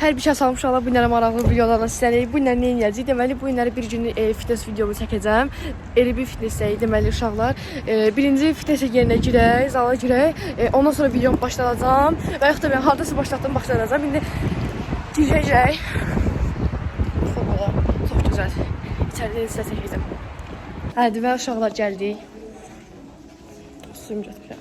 Hər bir şey salmış Allah bu günlərə maraqlı videolarla sizləri. Bu günlər nə edəcəyik? Deməli bu günləri bir gün fitness videomu çəkəcəm. Elə bir fitnessdəyik deməli uşaqlar. Birinci fitness yerinə girək, zala girək. Ondan sonra videomu başlayacağam. Və yaxud da mən hardasa başlatdım başlayacağam. İndi girəcək. Çox gözəl. İçəridə sizə çəkəcəm. Hadi və uşaqlar gəldik. Suyum gətirəm.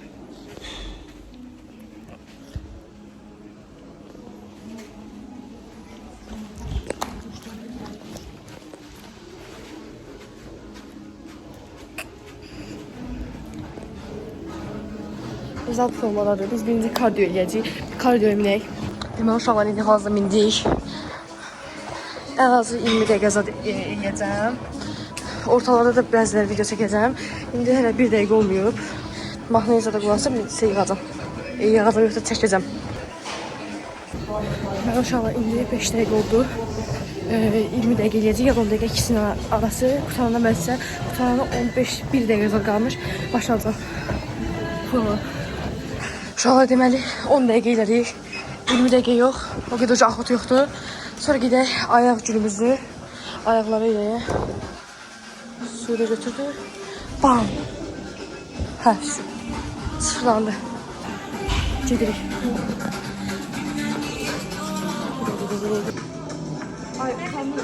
Güzel formalardır. Biz birinci kardiyo eləyəcəyik. Kardiyo eminək. Deməli uşaqlar indi hazır mindik. Ən azı 20 dəqiqə zad eləyəcəm. Ortalarda da bəziləri video çəkəcəm. İndi hələ 1 dəqiqə olmayıb. Mahnıya zada qulansam sizə yığacam. Yığacam yoxsa çəkəcəm. Deməli uşaqlar indi 5 dəqiqə oldu. 20 dəqiqə eləyəcək ya 10 dəqiqə ikisinin arası. Qutarana mən sizə qutarana 15-1 dəqiqə zad qalmış. Başlayacaq. Uşaqlar deməli 10 dəqiqə elədik, 20 dəqiqə yox, o qədər axot yoxdur. Sonra gedək ayaq günümüzü, ayaqları eləyək. Suyu da götürdü. Bam! Hə, sıfırlandı. Gedirik. Ay, kanlı.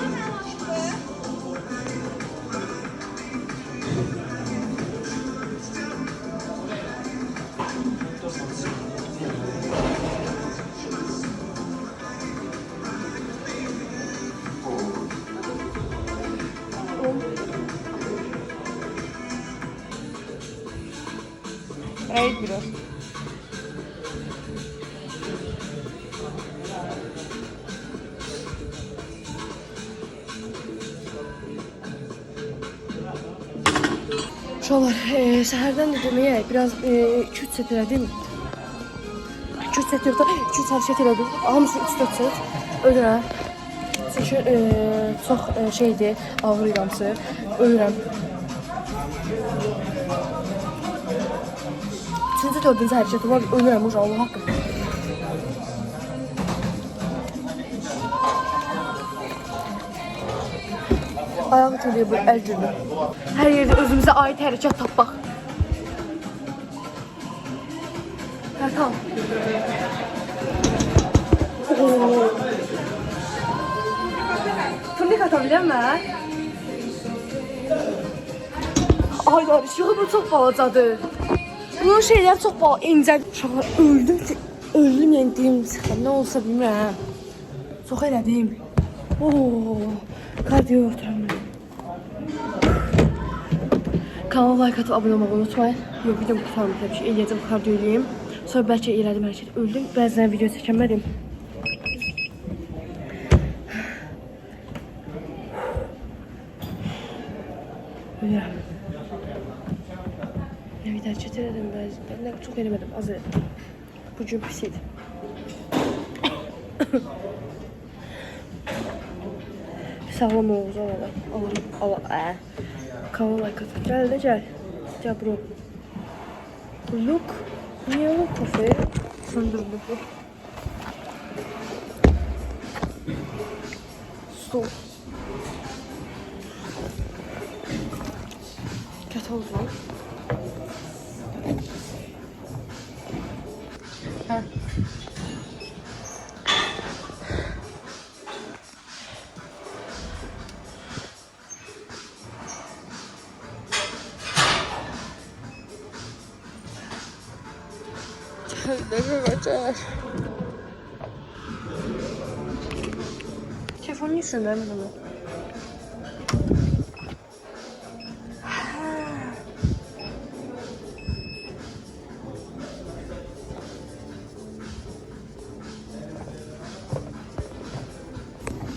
Eğit biraz. Uşaqlar, səhərdən də deməyə biraz 2-3 set elədim. 2-3 set yoxda, 2-3 hərəkət elədim. Hamısı 3-4 set ölürəm. Çünki çox şeydir, ağır iramsı, ölürəm. 3-cü 4-cü hərəkəti var, ölürəm uşaq, Allah haqqı. Ayağı təliyyə bu, əl günü. Hər yerdə özümüzə aid hərəkət tapmaq. Hə, tamam. Turnik ata biləm mən? Ay, darışığı bu çox balacadır. Bunun şeyler çok bal incə. Uşaqlar öldüm yəni dilim çıxdı. Nə olsa bilmirəm. Çox elədim. Kardiyo oturam. Kanala like atıp abone olmayı unutmayın. Yox, videomu qurtarmayacağım. Bir şey eləyəcəm, kardiyo eləyim. Sonra bəlkə elədim hərəkət. Öldüm. Bəzən video çəkəmədim. Ölürəm. Bir hərəkət elədim bəzən. Çox eləmədim, az elədim. Bu gün pis idi. Sağlam oluz, Allah. Kanala like atın. Gəl də gəl. Gəl bro. Look. Niye look kafe? Söndürdü bu. Stop. Kötü oldu lan. Ha. Ne kadar? Telefonu niye söndürmedin mi?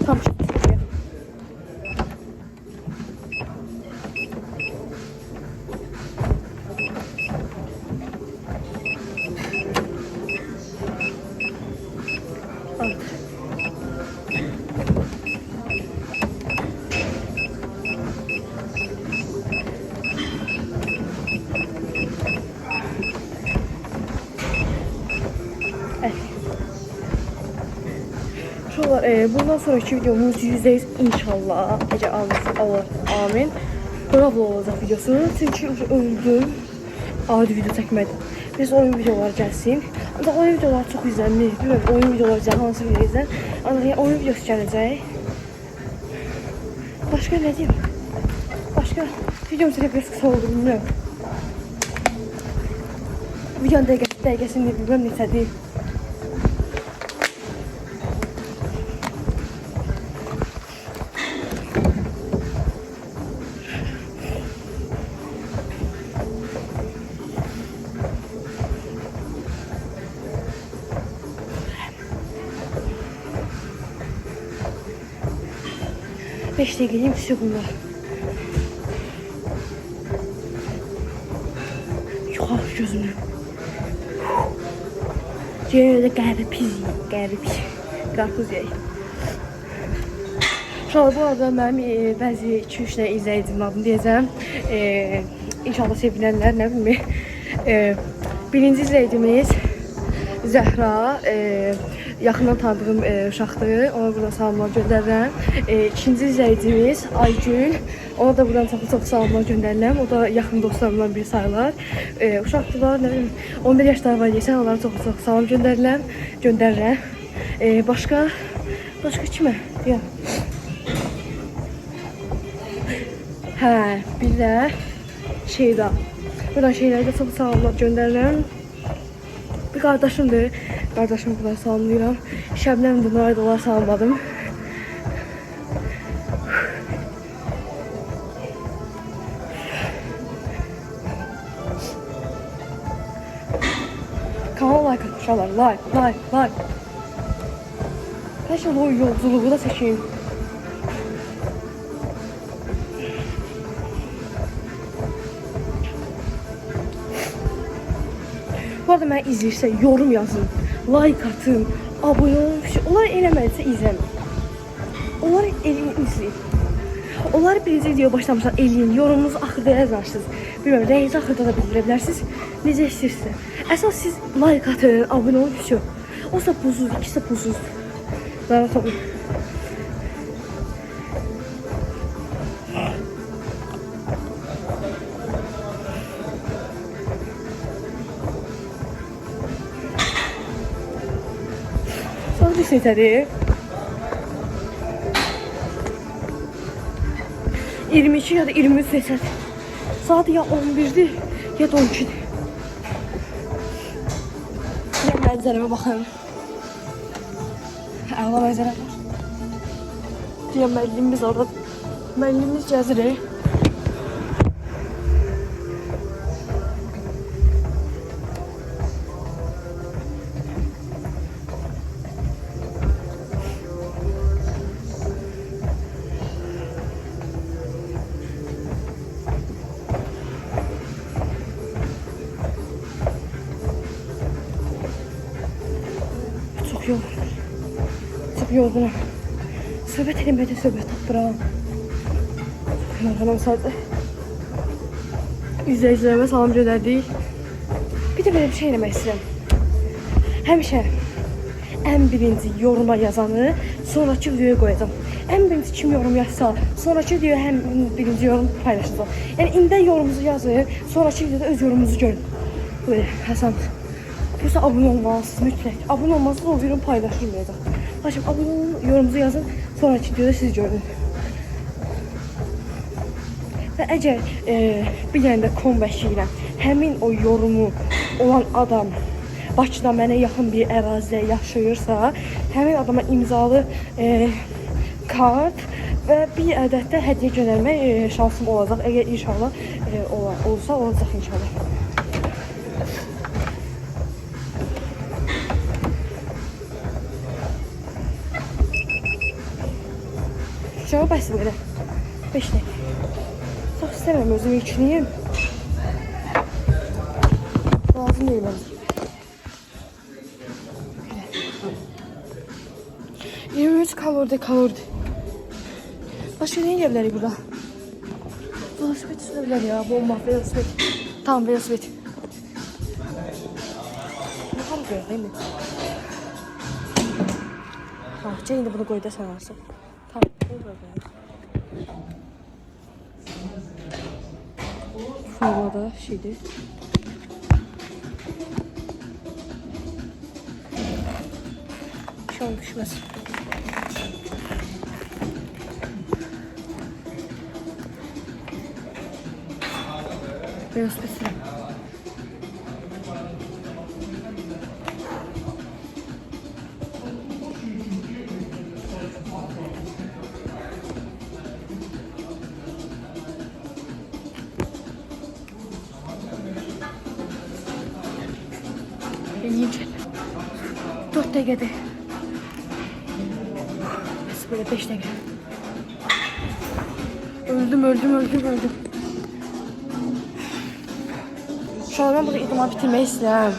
Tamam. Uşaqlar, bundan sonraki videomuz %100 inşallah. Ece Allah, amin. Bravo olacaq videosu. Çünki öldüm. Adi video çəkmədim. Biz oyun videoları gəlsin. Ancaq oyun videoları çox izlənmir. Bilmirəm, oyun videoları izlən, hansı video izlən. Ancaq yəni, oyun videosu gələcək. Başqa nə deyim? Başqa videom sənə biraz qısa oldu, bilmirəm. Videonun dəqiqəsini bilmirəm neçədir. Beş dəqiqəyim düşüyor bunlar. Yuxarı gözümü. Yerdə qərib yiyik, qərib qarpız yiyik. Uşaqlar, bu arada mənim bəzi 2-3 dənə izləyicinin adını deyəcəm. İnşallah sevinənlər, nə bilmir. Birinci izləyicimiz Zəhra. Yaxından tanıdığım uşaqdır. Ona buradan salamlar göndərirəm. İkinci izləyicimiz Aygün. Ona da buradan çox salamlar göndərirəm. O da yaxın dostlarımdan biri sayılır. Uşaqdılar, nə bilim, 11 yaşları var deyəsən, onlara çox salam göndərirəm. Başqa kimə? Deyəm. Hə, bir də Şeyda. Buradan Şeyda'ya da çox salamlar göndərirəm. Bir qardaşımdır. Qardaşımı buradan salamlayıram. Şəbnəmdir, Nuray da onları salamladım. Kanala like atmışlar. Like. Həşən o yolculuğu da çəkeyim. Bu arada mənə izləyirsə, yorum yazın, like atın, abone olun. Onlar eləməlisə izləmin. Onlar izləyin. Onlar birinci video başlamışlar, eləyin. Yorumunuzu axırda yazarsınız. Bilmirəm, rəyinizi axırda da bildirə bilərsiniz. Necə istəyirsə. Əsas siz like atın, abone olun. Olsa buzuz, ikisi buzuz. Narahat olun. Sonra bir setədir. 22 ya da 23 setət. Saat ya 11'dir ya da 12'dir. Ya mənzərəmə baxın. Əla mənzərə var. Deyəm, müəllimimiz orada. Müəllimimiz gəzirik. Çok yorgunum. Söhbət eləməkdə söhbət tapdıram. Yorğunum sadəcə. İzləyicilərimə salam göndərdik. Bir də belə bir şey eləmək istəyirəm. Həmişə ən birinci yoruma yazanı sonraki videoya qoyacağım. Ən birinci kim yorum yazsa, sonraki videoya həm birinci yorum paylaşacağım. Yəni indi yorumunuzu yazın, sonraki videoda öz yorumunuzu görün. Böyle Həsən. Bursa abone olmalısınız mütləq. Abone olmazsa o yorum paylaşılmayacaq. Başım abone olun, yorumunuzu yazın, sonraki videoda siz görün. Və əgər bir dənə də konvəşiyirəm, həmin o yorumu olan adam Bakıda mənə yaxın bir ərazidə yaşayırsa, həmin adama imzalı kart və bir ədəd də hədiyyə göndərmək şansım olacaq. Əgər inşallah olsa olacaq inşallah. Şöyle bəs belə. 5 dəqiqə. Çox istəmirəm özümü yükləyim. Lazım deyil mənim. 23 kalori. Başka ne yiyebiliriz burada? Velosiped sürebilir ya. Bomba velosiped. Tamam velosiped. Ne kadar değil mi? Ha, Ceyn de bunu qoy da sən alsın. Tamam, qoy belə. Formada şeydir. Şu an düşməz. Beyaz pesin. Yiyeyim şöyle. 4 dakikada. Nasıl böyle 5 dakika. Öldüm. Şu an ben burada idman bitirmeyi istəyirəm.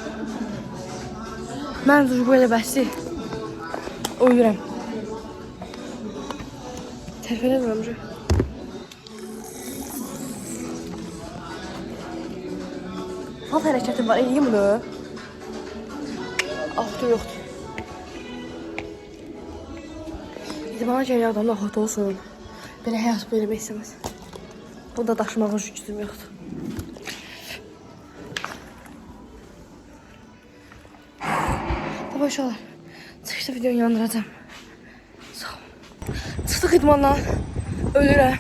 Mən bu elə bəsdir. Ölürəm. Tərəf eləmirəm. Alt hərəkətim var, eləyim bunu. Altı yoxdur. İdmana gələn adamla xat olsun. Belə həyat böyləmək istəməz. Bu da daşımağa gücüm yoxdur. Uşaqlar, çıxışda videonu yandıracağım. Sağ olun. Çıxdıq idmandan. Ölürəm.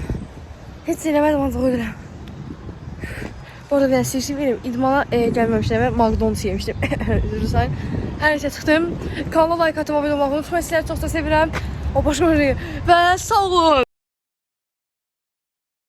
Heç eləmədim ancaq ölürəm. Bu arada ben sizi verim. İdmana gəlməmişdim və McDonald's yemişdim. Üzrüsən. Hər neyse çıxdım. Kanala like atıb abone olmağı unutmayın. Sizləri çox da sevirəm. O başqa bir şey. Və sağ olun.